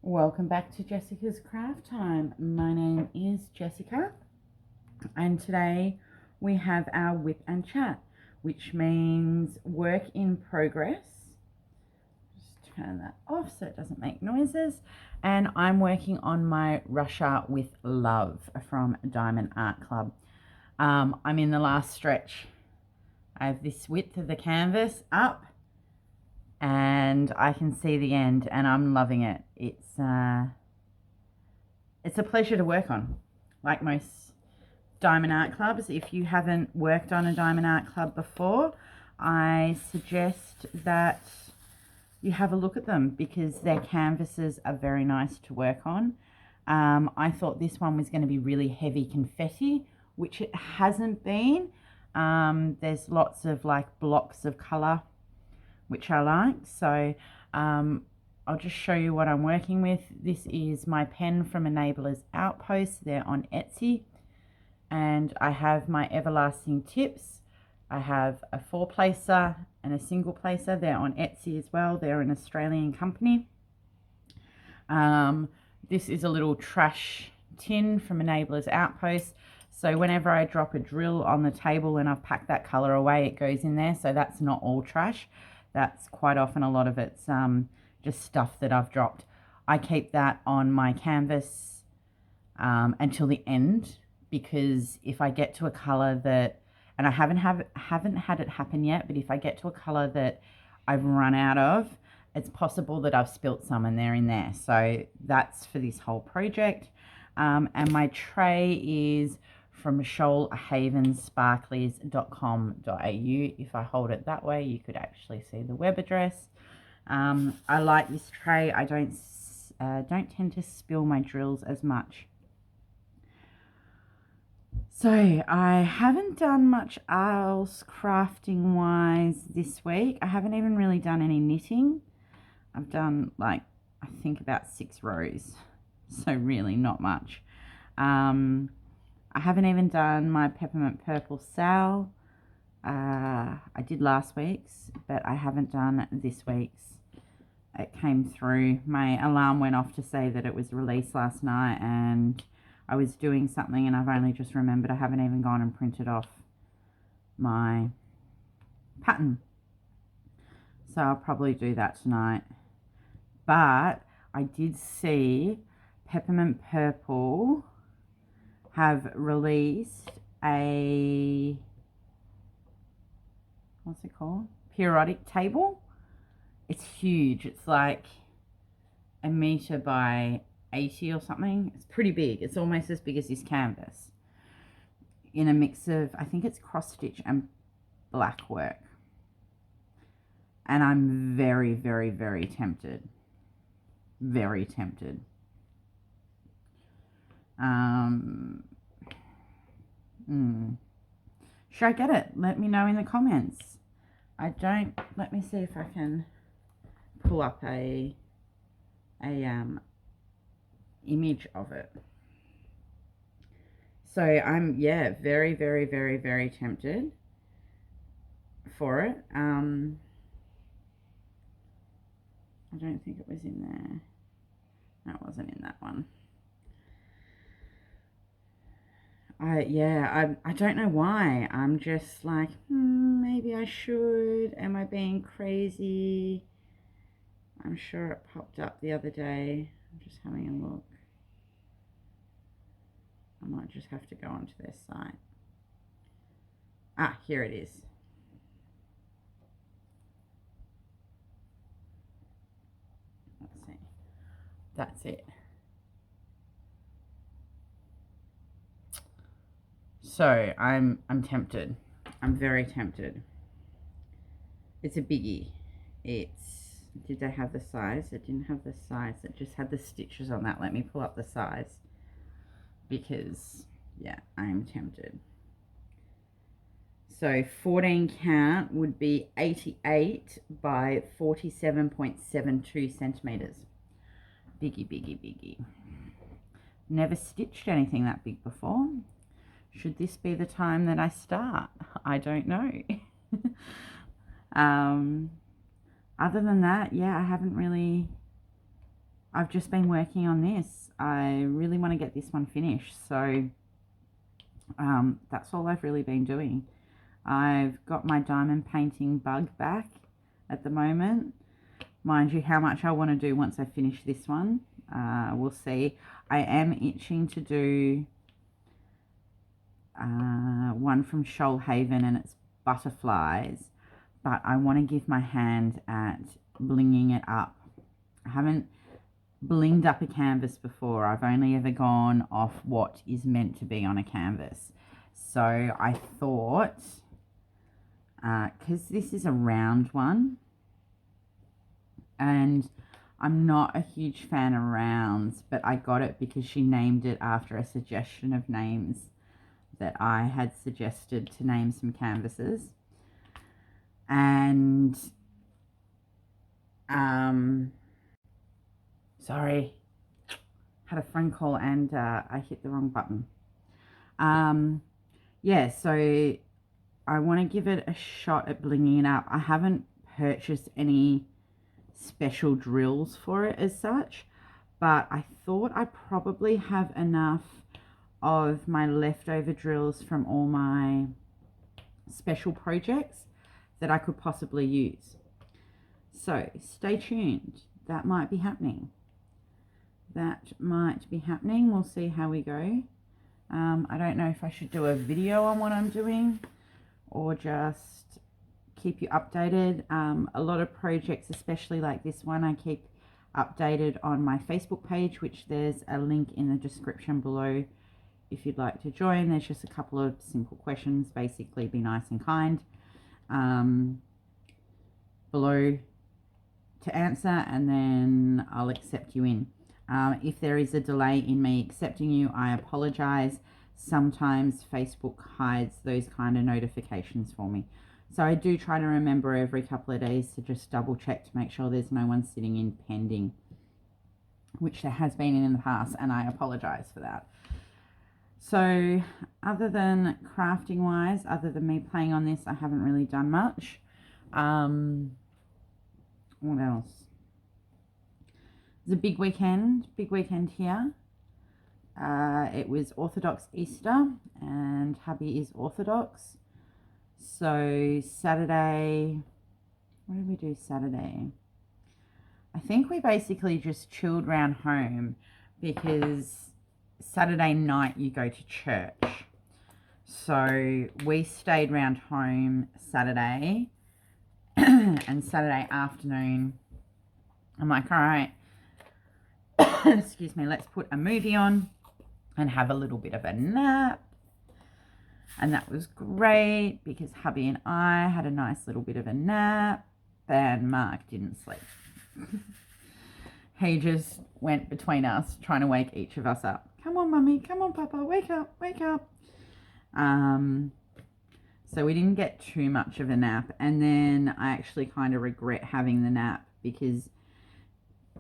Welcome back to Jessica's Craft Time. My name is Jessica, and today we have our Whip and Chat, which means work in progress. Just turn that off so it doesn't make noises. And I'm working on my Russia with Love from Diamond Art Club. I'm in the last stretch. I have this width of the canvas up, and I can see the end, and I'm loving it. It's a pleasure to work on, like most Diamond Art Clubs. If you haven't worked on a Diamond Art Club before, I suggest that you have a look at them because their canvases are very nice to work on. I thought this one was going to be really heavy confetti, which it hasn't been. There's lots of like blocks of colour, which I like. So I'll just show you what I'm working with. This is my pen from Enablers Outpost. They're on Etsy. And I have my Everlasting Tips. I have a 4-placer and a single placer. They're on Etsy as well. They're an Australian company. This is a little trash tin from Enablers Outpost. So whenever I drop a drill on the table and I've packed that colour away, it goes in there. So that's not all trash. That's quite often, a lot of it's just stuff that I've dropped. I keep that on my canvas until the end, because if I get to a colour that, and I haven't had it happen yet, but if I get to a colour that I've run out of, it's possible that I've spilt some and they're in there. So that's for this whole project. And my tray is from shoalhavensparklies.com.au. If I hold it that way, you could actually see the web address. I like this tray. I don't tend to spill my drills as much. So I haven't done much else crafting wise this week. I haven't even really done any knitting. I've done like, I think about 6 rows. So really not much. I haven't even done my peppermint purple sal. I did last week's, but I haven't done this week's. It came through. My alarm went off to say that it was released last night, and I was doing something and I've only just remembered I haven't even gone and printed off my pattern. So I'll probably do that tonight. But I did see Peppermint Purple have released a, what's it called? Periodic table. It's huge. It's like a meter by 80 or something. It's pretty big. It's almost as big as this canvas, in a mix of, I think it's cross stitch and black work. And I'm very, very, very tempted. Very tempted. Should I get it? Let me know in the comments. Let me see if I can pull up a image of it. So I'm, yeah, very, very, very, very tempted for it. I don't think it was in there. No, it wasn't in that one. I don't know why. I'm just like, maybe I should. Am I being crazy? I'm sure it popped up the other day. I'm just having a look. I might just have to go onto their site. Ah, here it is. Let's see. That's it. So I'm tempted. I'm very tempted. It's a biggie. Did they have the size? It didn't have the size. It just had the stitches on that. Let me pull up the size, because yeah, I'm tempted. So 14 count would be 88 by 47.72 centimeters. Biggie, biggie, biggie. Never stitched anything that big before. Should this be the time that I start? I don't know. Other than that, yeah, I haven't really I've just been working on this. I really want to get this one finished, so that's all I've really been doing. I've got my diamond painting bug back at the moment. Mind you, how much I want to do once I finish this one, we'll see. I am itching to do one from Shoalhaven, and it's butterflies, but I want to give my hand at blinging it up. I haven't blinged up a canvas before. I've only ever gone off what is meant to be on a canvas. So I thought, because this is a round one, and I'm not a huge fan of rounds, but I got it because she named it after a suggestion of names that I had suggested to name some canvases. And sorry, had a phone call and I hit the wrong button. Yeah, so I want to give it a shot at blinging it up. I haven't purchased any special drills for it as such, but I thought I probably have enough of my leftover drills from all my special projects that I could possibly use. So stay tuned. That might be happening. We'll see how we go. I don't know if I should do a video on what I'm doing or just keep you updated. A lot of projects, especially like this one, I keep updated on my Facebook page, which there's a link in the description below if you'd like to join. There's just a couple of simple questions, basically be nice and kind, below to answer, and then I'll accept you in. If there is a delay in me accepting you, I apologize. Sometimes Facebook hides those kind of notifications for me. So I do try to remember every couple of days to just double check to make sure there's no one sitting in pending, which there has been in the past, and I apologize for that. So other than crafting wise, other than me playing on this, I haven't really done much. What else? It's a big weekend here. It was Orthodox Easter, and hubby is Orthodox. So Saturday, what did we do Saturday? I think we basically just chilled around home because Saturday night you go to church. So we stayed around home Saturday and Saturday afternoon I'm like, all right, excuse me, let's put a movie on and have a little bit of a nap. And that was great because hubby and I had a nice little bit of a nap, and Mark didn't sleep. He just went between us trying to wake each of us up. Come on, mummy, come on, papa, wake up, wake up. So we didn't get too much of a nap, and then I actually kind of regret having the nap because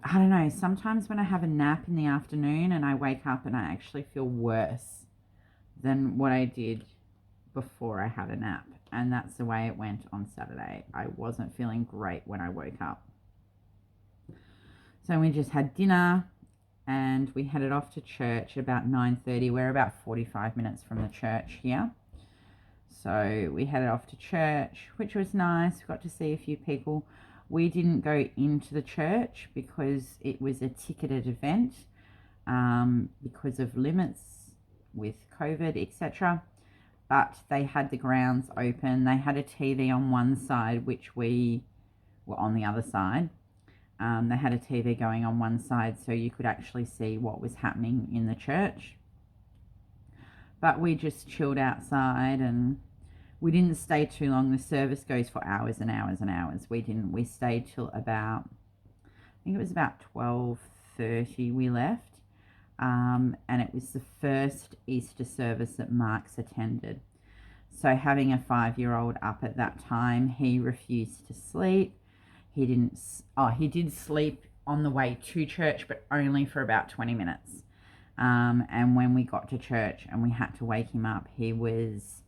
I don't know, sometimes when I have a nap in the afternoon and I wake up and I actually feel worse than what I did before I had a nap. And that's the way it went on Saturday. I wasn't feeling great when I woke up. So we just had dinner and we headed off to church about 9:30. We're about 45 minutes from the church here. So we headed off to church, which was nice. We got to see a few people. We didn't go into the church because it was a ticketed event because of limits with COVID, etc. But they had the grounds open. They had a TV on one side, which we were on the other side. They had a TV going on one side so you could actually see what was happening in the church. But we just chilled outside and we didn't stay too long. The service goes for hours and hours and hours. We stayed till about, I think it was about 12:30 we left. And it was the first Easter service that Mark's attended. So having a 5-year-old up at that time, he refused to sleep. He did sleep on the way to church, but only for about 20 minutes. And when we got to church and we had to wake him up, he was,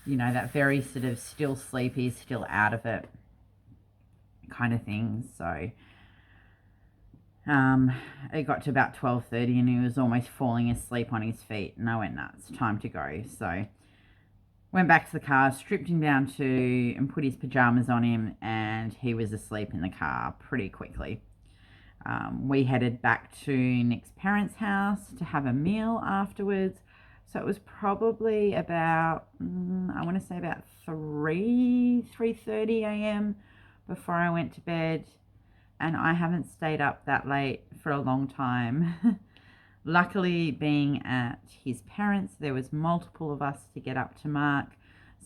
you know, that very sort of still sleepy, still out of it kind of thing. So Um, it got to about 12:30 and he was almost falling asleep on his feet, and I went, nah, it's time to go. So went back to the car, stripped him down to and put his pajamas on him, and he was asleep in the car pretty quickly. We headed back to Nick's parents' house to have a meal afterwards. So it was probably about, I want to say about 3:30 a.m. before I went to bed. And I haven't stayed up that late for a long time. Luckily, being at his parents', there was multiple of us to get up to Mark.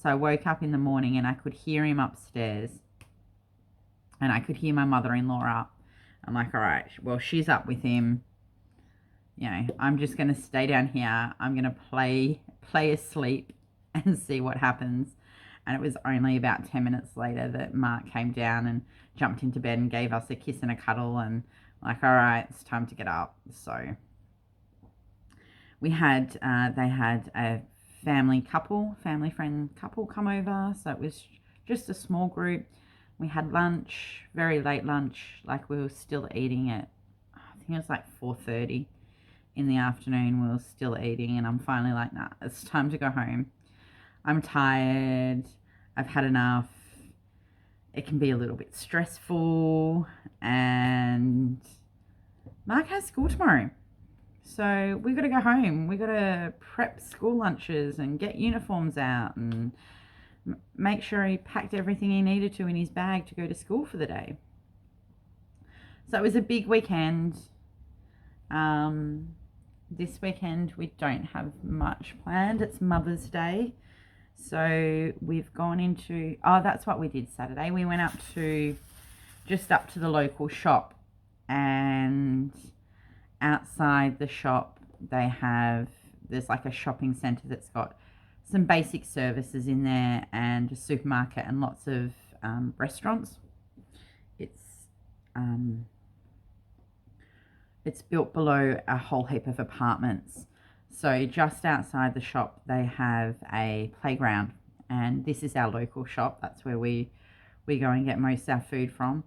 So I woke up in the morning and I could hear him upstairs. And I could hear my mother-in-law up. I'm like, all right, well, she's up with him. You know, I'm just going to stay down here. I'm going to play asleep and see what happens. And it was only about 10 minutes later that Mark came down and jumped into bed and gave us a kiss and a cuddle, and like, all right, it's time to get up. So we had, they had a family friend couple come over. So it was just a small group. We had lunch, very late lunch, like we were still eating at, I think it was like 4:30 in the afternoon. We were still eating, and I'm finally like, nah, it's time to go home. I'm tired. I've had enough. It can be a little bit stressful, and Mark has school tomorrow. So we got to go home. We got to prep school lunches and get uniforms out and make sure he packed everything he needed to in his bag to go to school for the day. So it was a big weekend. This weekend we don't have much planned. It's Mother's Day. So we've gone into, that's what we did Saturday. We went just up to the local shop, and outside the shop there's like a shopping centre that's got some basic services in there and a supermarket and lots of restaurants. It's built below a whole heap of apartments. So just outside the shop, they have a playground, and this is our local shop. That's where we go and get most of our food from.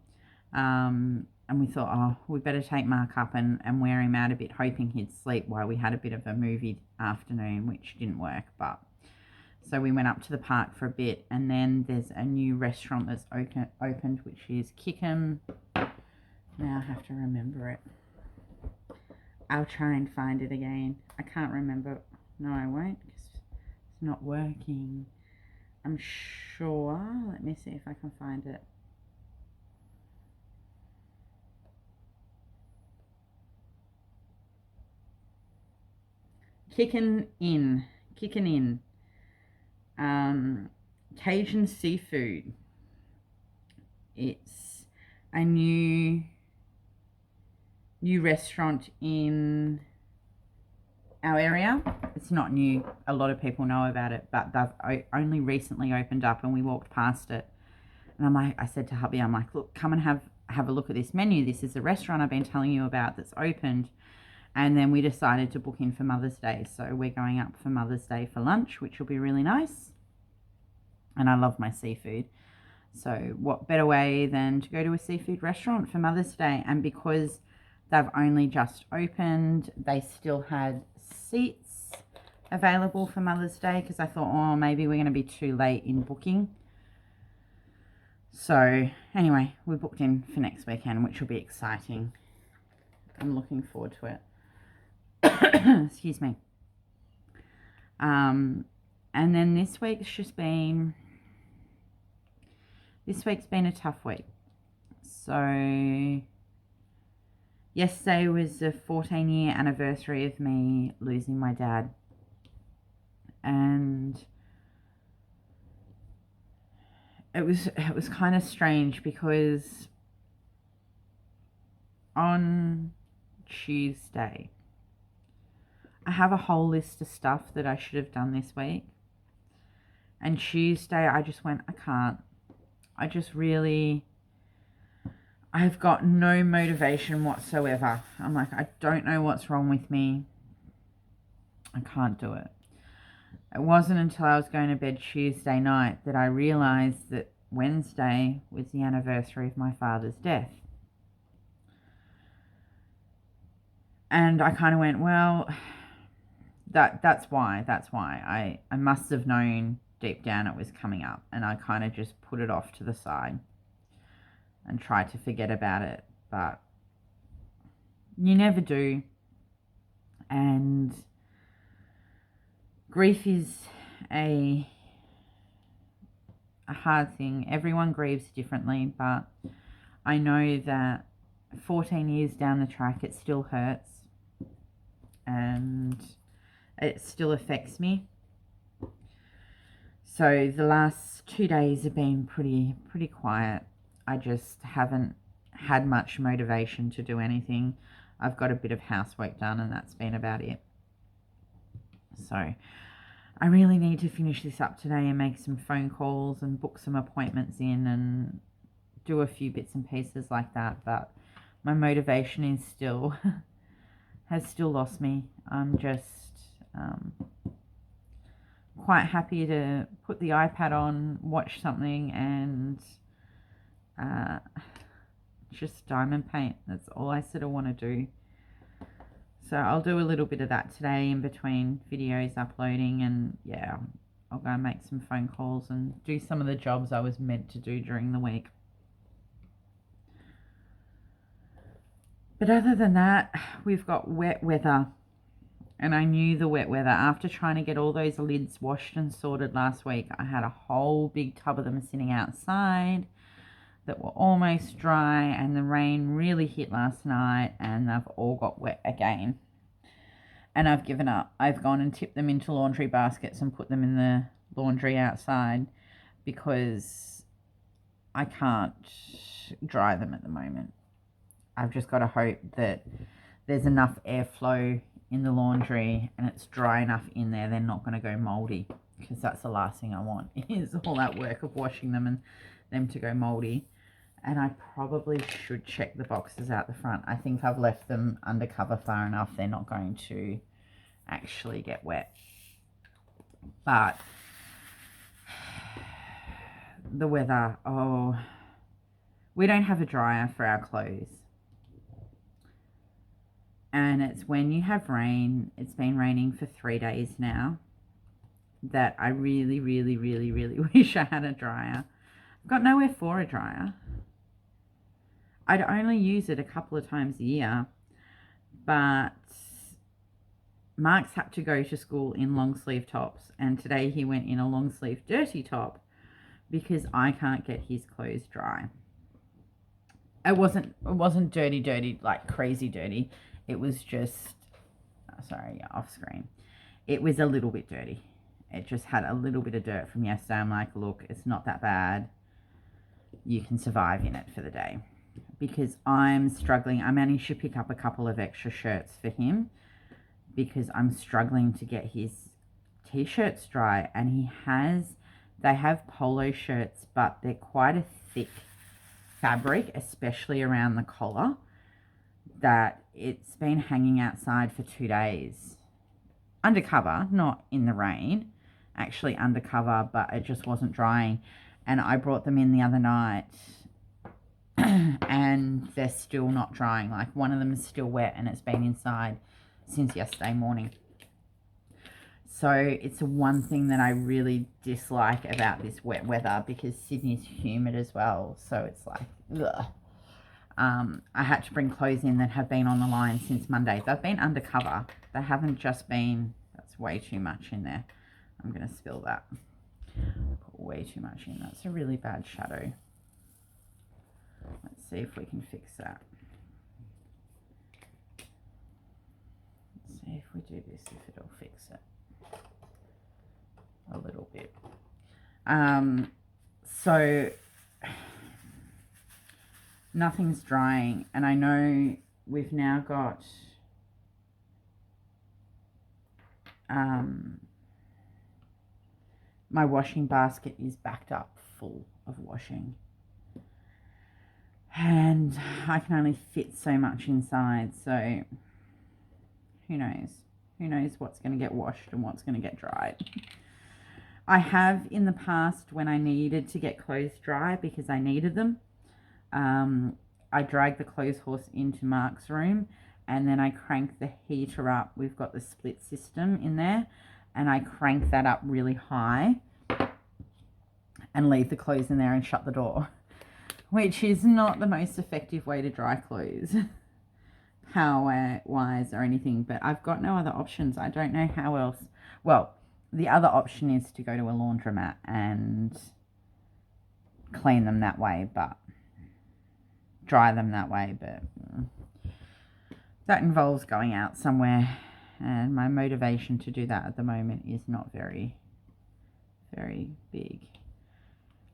And we thought, we better take Mark up and wear him out a bit, hoping he'd sleep while we had a bit of a movie afternoon, which didn't work. But so we went up to the park for a bit, and then there's a new restaurant that's opened, which is Kickham. Now I have to remember it. I'll try and find it again. I can't remember. No, I won't, because it's not working. I'm sure. Let me see if I can find it. Kickin' In. Cajun seafood. It's a new restaurant in our area. It's not new. A lot of people know about it, but they've only recently opened up, and we walked past it. And I said to hubby, I'm like, look, come and have a look at this menu. This is the restaurant I've been telling you about that's opened. And then we decided to book in for Mother's Day. So we're going up for Mother's Day for lunch, which will be really nice. And I love my seafood. So what better way than to go to a seafood restaurant for Mother's Day? And because they've only just opened, they still had seats available for Mother's Day, because I thought, maybe we're going to be too late in booking. So anyway, we booked in for next weekend, which will be exciting. I'm looking forward to it. Excuse me. And then this week's been a tough week. So yesterday was the 14-year anniversary of me losing my dad. And it was kind of strange, because on Tuesday I have a whole list of stuff that I should have done this week. And Tuesday I just went, I can't. I've got no motivation whatsoever. I'm like, I don't know what's wrong with me. I can't do it. It wasn't until I was going to bed Tuesday night that I realised that Wednesday was the anniversary of my father's death. And I kind of went, well, that's why. I must have known deep down it was coming up, and I kind of just put it off to the side and tried to forget about it, but you never do. And grief is a hard thing. Everyone grieves differently, but I know that 14 years down the track, it still hurts and it still affects me. So the last 2 days have been pretty quiet. I just haven't had much motivation to do anything. I've got a bit of housework done and that's been about it. So I really need to finish this up today and make some phone calls and book some appointments in and do a few bits and pieces like that. But my motivation is still, has still lost me. I'm just quite happy to put the iPad on, watch something and just diamond paint. That's all I sort of want to do. So I'll do a little bit of that today in between videos uploading, and yeah, I'll go and make some phone calls and do some of the jobs I was meant to do during the week. But other than that, we've got wet weather, and I knew the wet weather. After trying to get all those lids washed and sorted last week, I had a whole big tub of them sitting outside that were almost dry, and the rain really hit last night and they've all got wet again. And I've given up. I've gone and tipped them into laundry baskets and put them in the laundry outside because I can't dry them at the moment. I've just got to hope that there's enough airflow in the laundry and it's dry enough in there they're not going to go moldy, because that's the last thing I want is all that work of washing them and them to go moldy. And I probably should check the boxes out the front. I think I've left them undercover far enough. They're not going to actually get wet. But the weather, oh, we don't have a dryer for our clothes. And it's when you have rain, it's been raining for 3 days now, that I really wish I had a dryer. I've got nowhere for a dryer. I'd only use it a couple of times a year, but Mark's had to go to school in long sleeve tops, and today he went in a long sleeve dirty top because I can't get his clothes dry. It wasn't dirty, like crazy dirty. It was just, sorry, off screen. It was a little bit dirty. It just had a little bit of dirt from yesterday. I'm like, look, it's not that bad. You can survive in it for the day. Because I'm struggling. I managed to pick up a couple of extra shirts for him because I'm struggling to get his t-shirts dry. And they have polo shirts, but they're quite a thick fabric, especially around the collar, that it's been hanging outside for 2 days. Undercover, not in the rain, actually undercover, but it just wasn't drying. And I brought them in the other night and they're still not drying. Like one of them is still wet and it's been inside since yesterday morning. So it's one thing that I really dislike about this wet weather, because Sydney's humid as well. So it's like, ugh. I had to bring clothes in that have been on the line since Monday. They've been undercover. They haven't just been, that's way too much in there. I'm going to spill that. Put way too much in. That's a really bad shadow. Let's see if we can fix that. Let's see if we do this, if it'll fix it. A little bit. So nothing's drying, and I know we've now got my washing basket is backed up full of washing, and I can only fit so much inside, so who knows what's going to get washed and what's going to get dried. I have in the past, when I needed to get clothes dry because I needed them, I dragged the clothes horse into Mark's room and then I crank the heater up. We've got the split system in there, and I crank that up really high and leave the clothes in there and shut the door, which is not the most effective way to dry clothes power wise or anything, but I've got no other options. I don't know how else. Well, the other option is to go to a laundromat and clean them that way, but dry them that way, but that involves going out somewhere, and my motivation to do that at the moment is not very big.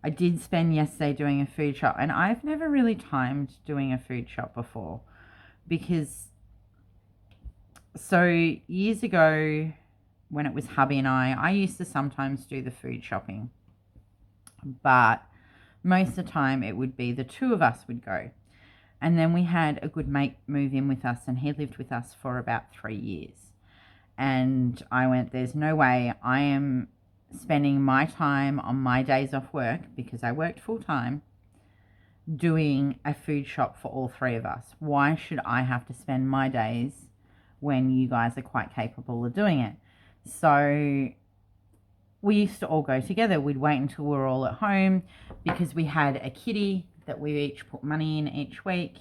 I did spend yesterday doing a food shop, and I've never really timed doing a food shop before, because so years ago when it was hubby and I used to sometimes do the food shopping, but most of the time it would be the two of us would go. And then we had a good mate move in with us, and he lived with us for about 3 years. And I went, there's no way I am spending my time on my days off work, because I worked full time, doing a food shop for all three of us. Why should I have to spend my days when you guys are quite capable of doing it? So we used to all go together. We'd wait until we were all at home, because we had a kitty that we each put money in each week,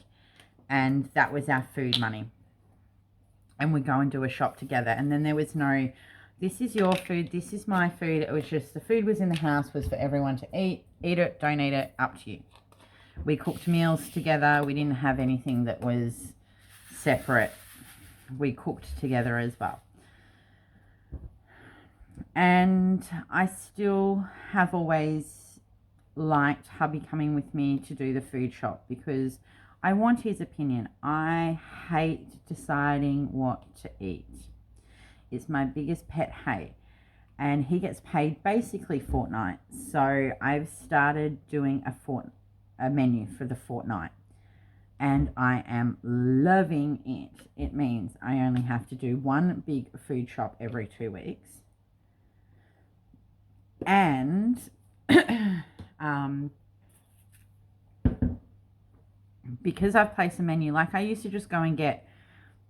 and that was our food money. And we'd go and do a shop together, and then there was no, this is your food, this is my food. It was just the food was in the house, was for everyone to eat it, don't eat it, up to you. We cooked meals together. We didn't have anything that was separate. We cooked together as well. And I still have always liked hubby coming with me to do the food shop, because I want his opinion. I hate deciding what to eat. It's my biggest pet hate. And he gets paid basically fortnight. So I've started doing a menu for the fortnight, and I am loving it. It means I only have to do one big food shop every 2 weeks. And because I've placed a menu, like I used to just go and get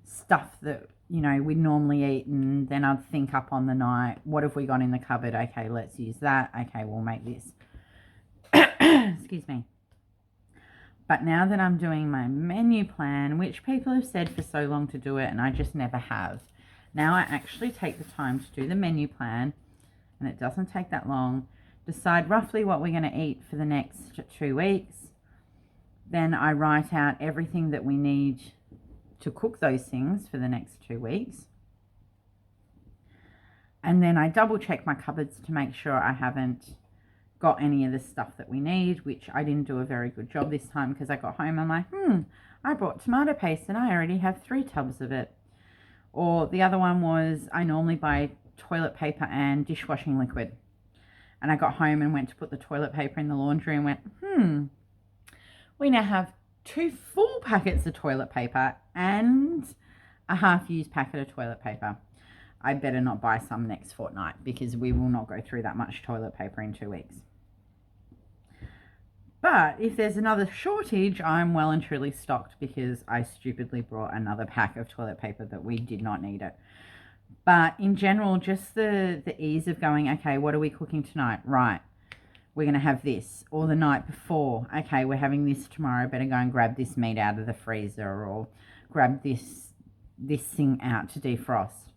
stuff that, you know, we'd normally eat, and then I'd think up on the night, what have we got in the cupboard? Okay, let's use that. Okay, we'll make this. Excuse me. But now that I'm doing my menu plan, which people have said for so long to do it, and I just never have, now I actually take the time to do the menu plan, and it doesn't take that long. Decide roughly what we're going to eat for the next 2 weeks. Then I write out everything that we need to cook those things for the next 2 weeks. And then I double check my cupboards to make sure I haven't got any of the stuff that we need, which I didn't do a very good job this time, because I got home, I'm like, I brought tomato paste and I already have 3 tubs of it. Or the other one was, I normally buy toilet paper and dishwashing liquid. And I got home and went to put the toilet paper in the laundry and went, we now have 2 full packets of toilet paper and a half-used packet of toilet paper. I better not buy some next fortnight, because we will not go through that much toilet paper in 2 weeks. But if there's another shortage, I'm well and truly stocked, because I stupidly brought another pack of toilet paper that we did not need it. But in general, just the ease of going, okay, what are we cooking tonight? Right, we're going to have this. Or the night before, okay, we're having this tomorrow, better go and grab this meat out of the freezer, or grab this thing out to defrost.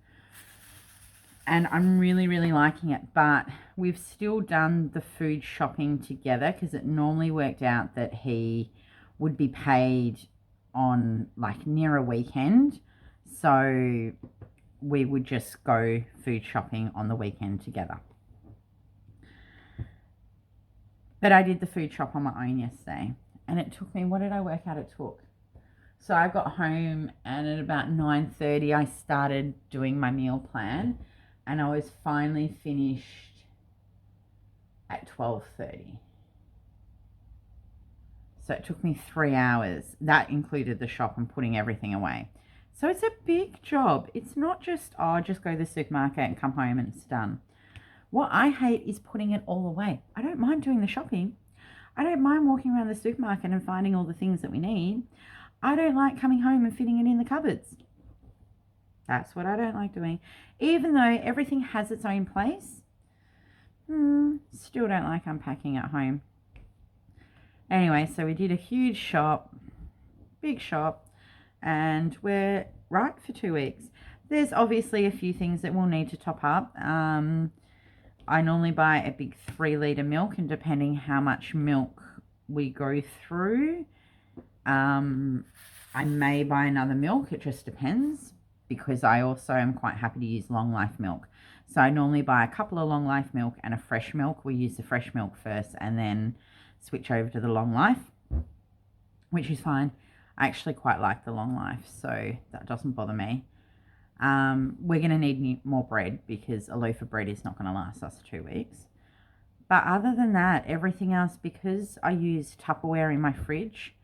And I'm really, really liking it. But we've still done the food shopping together, because it normally worked out that he would be paid on like near a weekend. So we would just go food shopping on the weekend together. But I did the food shop on my own yesterday, and it took me, what did I work out it took? So I got home, and at about 9:30 I started doing my meal plan, and I was finally finished at 12:30. So it took me 3 hours. That included the shop and putting everything away. So it's a big job. It's not just, just go to the supermarket and come home and it's done. What I hate is putting it all away. I don't mind doing the shopping. I don't mind walking around the supermarket and finding all the things that we need. I don't like coming home and fitting it in the cupboards. That's what I don't like doing. Even though everything has its own place, still don't like unpacking at home. Anyway, so we did a huge shop, big shop, and we're right for 2 weeks. There's obviously a few things that we'll need to top up. I normally buy a big 3-litre milk, and depending how much milk we go through, I may buy another milk. It just depends, because I also am quite happy to use long life milk. So I normally buy a couple of long life milk and a fresh milk. We use the fresh milk first and then switch over to the long life, which is fine. I actually quite like the long life, so that doesn't bother me. We're going to need more bread, because a loaf of bread is not going to last us 2 weeks. But other than that, everything else, because I use Tupperware in my fridge,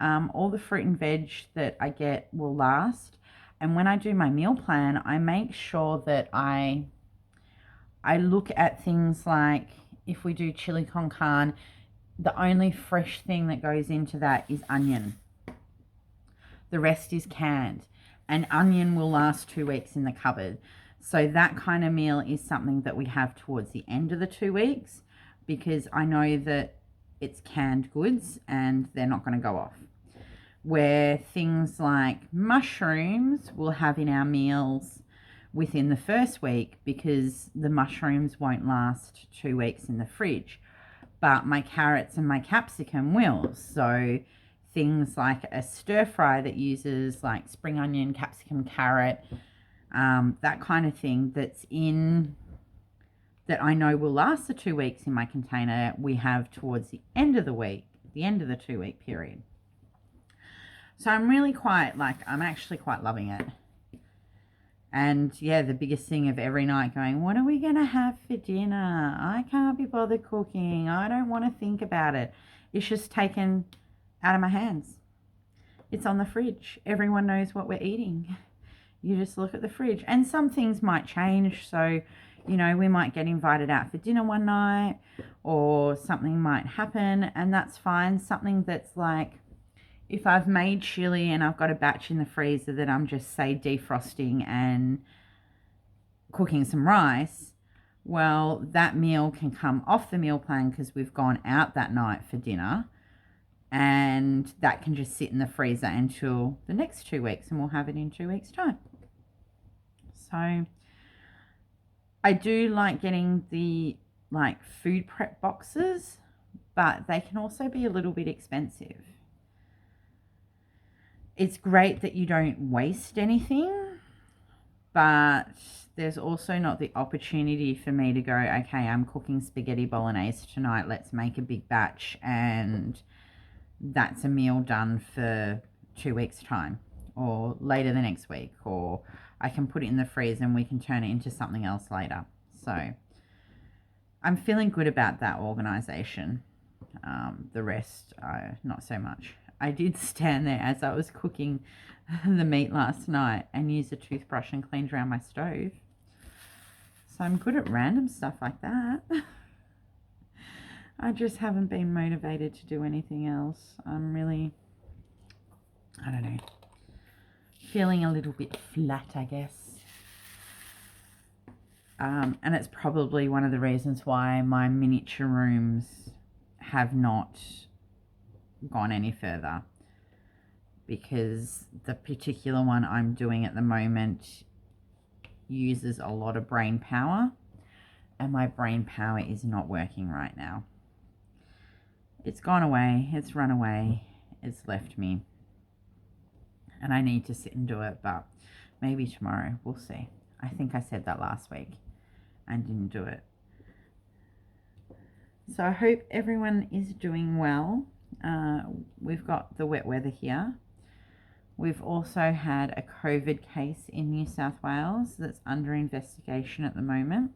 all the fruit and veg that I get will last. And when I do my meal plan, I make sure that I look at things like, if we do chili con carne, the only fresh thing that goes into that is onion. The rest is canned. And onion will last 2 weeks in the cupboard. So that kind of meal is something that we have towards the end of the 2 weeks, because I know that it's canned goods and they're not going to go off. Where things like mushrooms we'll have in our meals within the first week, because the mushrooms won't last 2 weeks in the fridge. But my carrots and my capsicum will. So things like a stir fry that uses like spring onion, capsicum, carrot, that kind of thing that I know will last the 2 weeks in my container, we have towards the end of the week, the end of the 2 week period. So I'm actually quite loving it. And yeah, the biggest thing of every night going, what are we going to have for dinner? I can't be bothered cooking. I don't want to think about it. It's just taken out of my hands. It's on the fridge. Everyone knows what we're eating. You just look at the fridge. And some things might change. So, you know, we might get invited out for dinner one night, or something might happen, and that's fine. Something that's like, if I've made chili and I've got a batch in the freezer that I'm just, say, defrosting and cooking some rice, well, that meal can come off the meal plan because we've gone out that night for dinner, and that can just sit in the freezer until the next 2 weeks, and we'll have it in 2 weeks' time. So I do like getting the food prep boxes, but they can also be a little bit expensive. It's great that you don't waste anything, but there's also not the opportunity for me to go, okay, I'm cooking spaghetti bolognese tonight, let's make a big batch, and that's a meal done for 2 weeks' time, or later the next week, or I can put it in the freezer and we can turn it into something else later. So I'm feeling good about that organisation. The rest, not so much. I did stand there as I was cooking the meat last night and use a toothbrush and cleaned around my stove. So I'm good at random stuff like that. I just haven't been motivated to do anything else. I'm really, I don't know, feeling a little bit flat, I guess. And it's probably one of the reasons why my miniature rooms have not gone any further, because the particular one I'm doing at the moment uses a lot of brain power, and my brain power is not working right now. It's gone away, it's run away, it's left me, and I need to sit and do it, but maybe tomorrow, we'll see. I think I said that last week and didn't do it. So I hope everyone is doing well. We've got the wet weather here. We've also had a COVID case in New South Wales that's under investigation at the moment,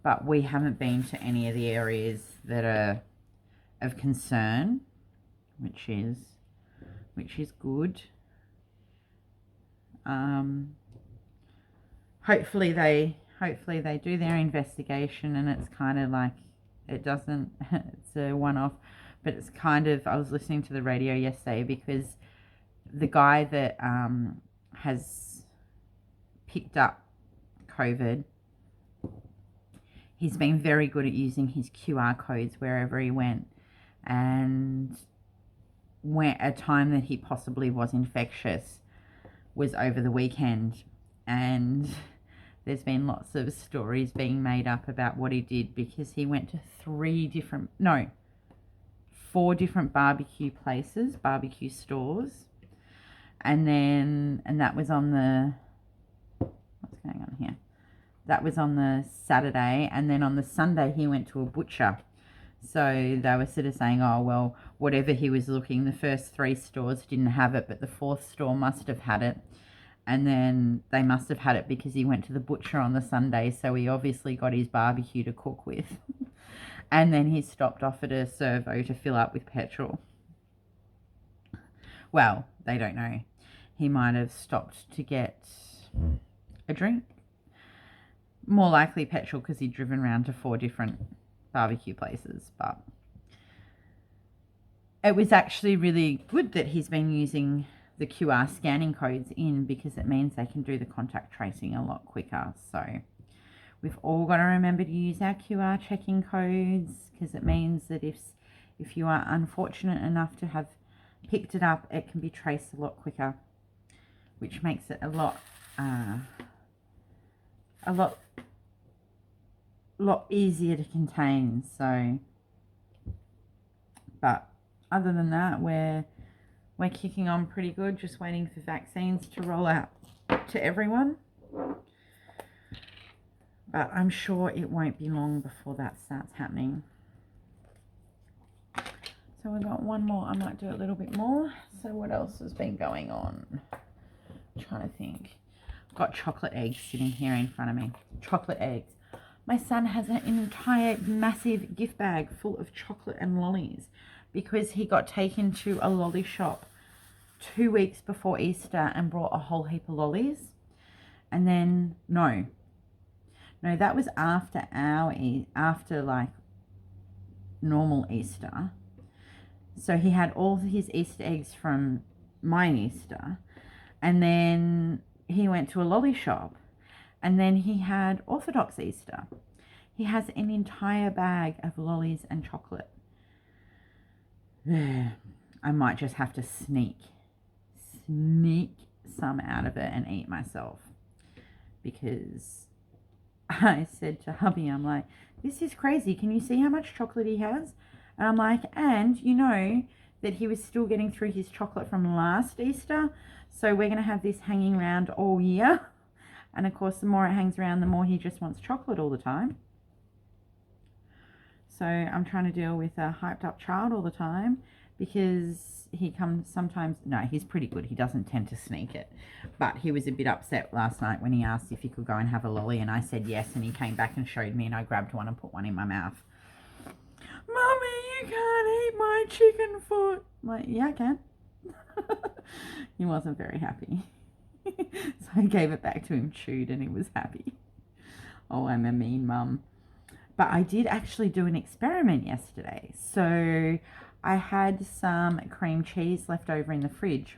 but we haven't been to any of the areas that are of concern, which is good. Hopefully they do their investigation, and it's kind of like, it doesn't, it's a one-off, but it's kind of, I was listening to the radio yesterday because the guy that has picked up COVID, he's been very good at using his QR codes wherever he went. And when a time that he possibly was infectious was over the weekend. And there's been lots of stories being made up about what he did, because he went to 4 different barbecue places, barbecue stores. And that was on the, what's going on here? That was on the Saturday. And then on the Sunday, he went to a butcher. So they were sort of saying, oh, well, whatever he was looking, the first 3 stores didn't have it, but the 4th store must have had it. And then they must have had it because he went to the butcher on the Sunday. So he obviously got his barbecue to cook with. And then he stopped off at a servo to fill up with petrol. Well, they don't know. He might have stopped to get a drink. More likely petrol, because he'd driven around to 4 different barbecue places. But it was actually really good that he's been using the QR scanning codes in, because it means they can do the contact tracing a lot quicker. So we've all got to remember to use our QR checking codes, because it means that if you are unfortunate enough to have picked it up, it can be traced a lot quicker, which makes it a lot easier to contain. So, but other than that, we're kicking on pretty good, just waiting for vaccines to roll out to everyone. But I'm sure it won't be long before that starts happening. So we've got one more. I might do a little bit more. So what else has been going on? I'm trying to think. I've got chocolate eggs sitting here in front of me. Chocolate eggs. My son has an entire massive gift bag full of chocolate and lollies, because he got taken to a lolly shop 2 weeks before Easter and brought a whole heap of lollies. And then, no, that was after like normal Easter. So he had all his Easter eggs from my Easter. And then he went to a lolly shop. And then he had Orthodox Easter. He has an entire bag of lollies and chocolate. I might just have to sneak some out of it and eat myself. Because I said to hubby, I'm like, this is crazy. Can you see how much chocolate he has? And I'm like, and you know that he was still getting through his chocolate from last Easter. So we're going to have this hanging around all year. And of course, the more it hangs around, the more he just wants chocolate all the time. So I'm trying to deal with a hyped up child all the time, because he comes sometimes. No, he's pretty good. He doesn't tend to sneak it. But he was a bit upset last night when he asked if he could go and have a lolly, and I said yes, and he came back and showed me, and I grabbed one and put one in my mouth. Mummy, you can't eat my chicken foot. I'm like, yeah, I can. He wasn't very happy. So I gave it back to him, chewed, and he was happy. Oh, I'm a mean mum. But I did actually do an experiment yesterday. So I had some cream cheese left over in the fridge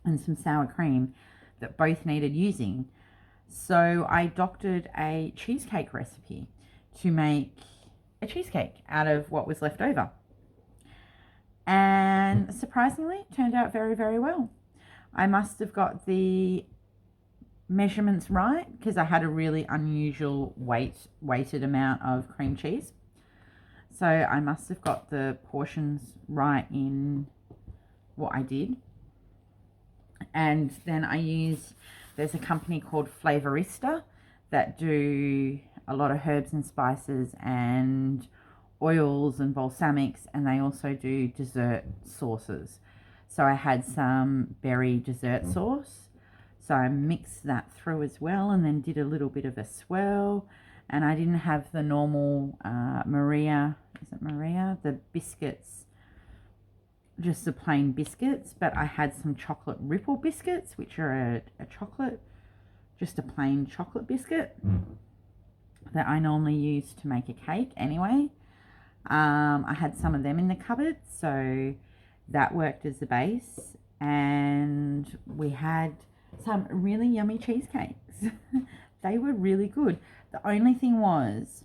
and some sour cream that both needed using. So I doctored a cheesecake recipe to make a cheesecake out of what was left over. And surprisingly, it turned out very, very well. I must have got the measurements right, because I had a really unusual weighted amount of cream cheese. So I must have got the portions right in what I did. And then there's a company called Flavorista that do a lot of herbs and spices and oils and balsamics, and they also do dessert sauces. So I had some berry dessert sauce. So I mixed that through as well, and then did a little bit of a swirl. And I didn't have the normal Maria, is it Maria? The biscuits, just the plain biscuits, but I had some chocolate ripple biscuits, which are a chocolate, just a plain chocolate biscuit that I normally use to make a cake anyway. I had some of them in the cupboard, so that worked as the base. and we had some really yummy cheesecakes. They were really good. The only thing was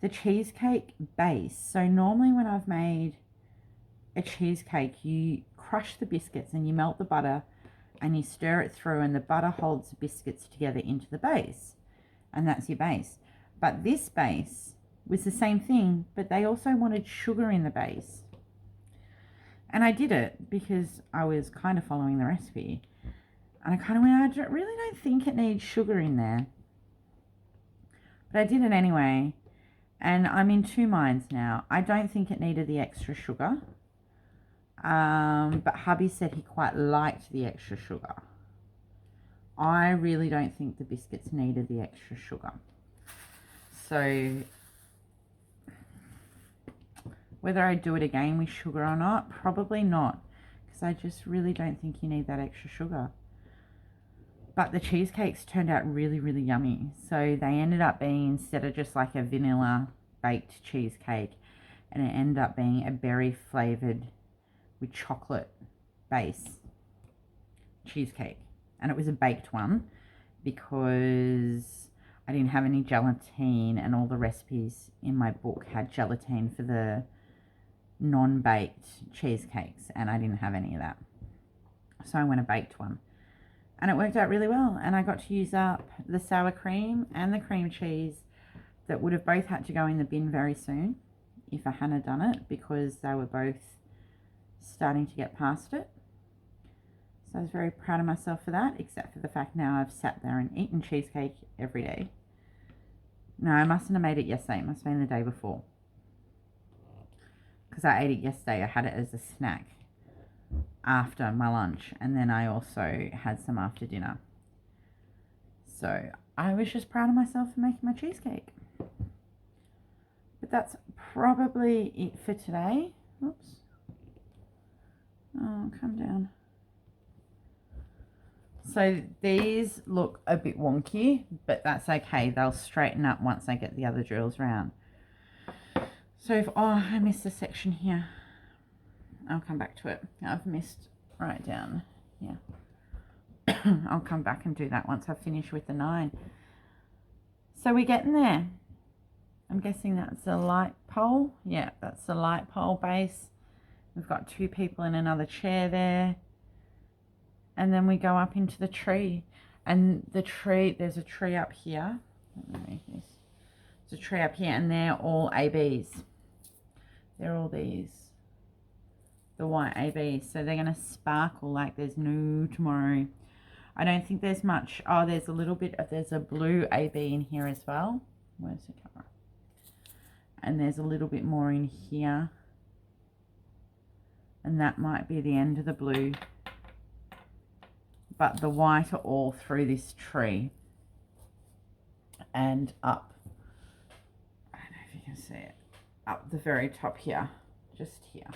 the cheesecake base. So normally when I've made a cheesecake, you crush the biscuits and you melt the butter and you stir it through, and the butter holds the biscuits together into the base, and that's your base. But this base was the same thing, but they also wanted sugar in the base. And I did it because I was kind of following the recipe. And I kind of went, really don't think it needs sugar in there. But I did it anyway. And I'm in two minds now. I don't think it needed the extra sugar. But hubby said he quite liked the extra sugar. I really don't think the biscuits needed the extra sugar. So whether I do it again with sugar or not, probably not. Because I just really don't think you need that extra sugar. But the cheesecakes turned out really, really yummy. So they ended up being, instead of just like a vanilla baked cheesecake, and it ended up being a berry flavored with chocolate base cheesecake. And it was a baked one because I didn't have any gelatine, and all the recipes in my book had gelatine for the non-baked cheesecakes, and I didn't have any of that. So I went a baked one. And it worked out really well. And I got to use up the sour cream and the cream cheese that would have both had to go in the bin very soon if I hadn't done it, because they were both starting to get past it. So I was very proud of myself for that, except for the fact now I've sat there and eaten cheesecake every day. No, I mustn't have made it yesterday. It must have been the day before. Because I ate it yesterday. I had it as a snack after my lunch, and then I also had some after dinner. So I was just proud of myself for making my cheesecake. But that's probably it for today. Oops. Oh, come down. So these look a bit wonky, but that's okay. They'll straighten up once I get the other drills round. So if, I missed a section here. I'll come back to it. I've missed right down here. I'll come back and do that once I finish with the 9. So we're getting there. I'm guessing that's a light pole. Yeah, that's the light pole base. We've got 2 people in another chair there. And then we go up into the tree. And the tree, there's a tree up here. Let me make this. There's a tree up here, and they're all ABs. They're all these. The white ABs, so they're going to sparkle like there's no tomorrow. I don't think there's much. Oh, there's a little bit of, there's a blue AB in here as well. Where's the camera? And there's a little bit more in here, and that might be the end of the blue, but the white are all through this tree and up. I don't know if you can see it, up the very top here, just here.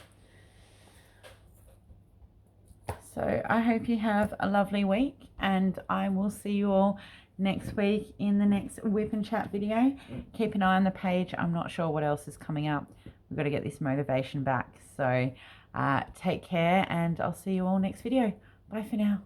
So I hope you have a lovely week, and I will see you all next week in the next Whip and Chat video. Keep an eye on the page. I'm not sure what else is coming up. We've got to get this motivation back. So take care, and I'll see you all next video. Bye for now.